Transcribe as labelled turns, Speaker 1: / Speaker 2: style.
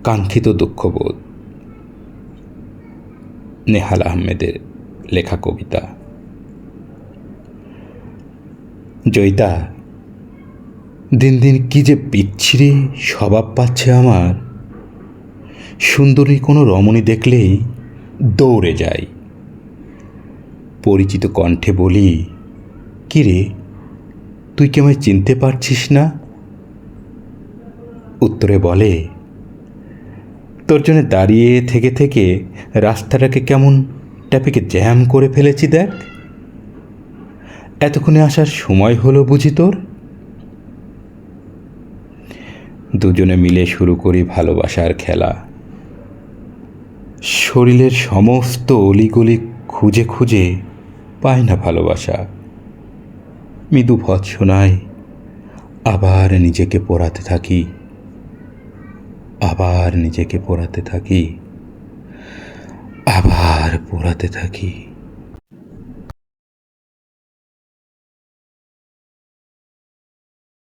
Speaker 1: কাঙ্ক্ষিত দুঃখবোধ। নেহাল আহমেদের লেখা কবিতা। জয়িতা, দিন দিন কি যে বিচ্ছিরি স্বভাব পাচ্ছে আমার। সুন্দরী কোনো রমণী দেখলেই দৌড়ে যাই। পরিচিত কণ্ঠে বলি, কি রে, তুই কি আমায় চিনতে পারছিস না? উত্তরে বলে, তোর জন্য দাঁড়িয়ে থেকে থেকে রাস্তাটাকে কেমন ট্রাফিকে জ্যাম করে ফেলেছি দেখ। এতক্ষণে আসার সময় হলো বুঝি তোর? দুজনে মিলে শুরু করি ভালোবাসার খেলা। শরীরের সমস্ত অলিগলি খুঁজে খুঁজে পাই না ভালোবাসা। মৃদু ভৎসনায় আবার নিজেকে পোড়াতে থাকি, আবার নিজেকে পোড়াতে থাকি, আবার পোড়াতে থাকি।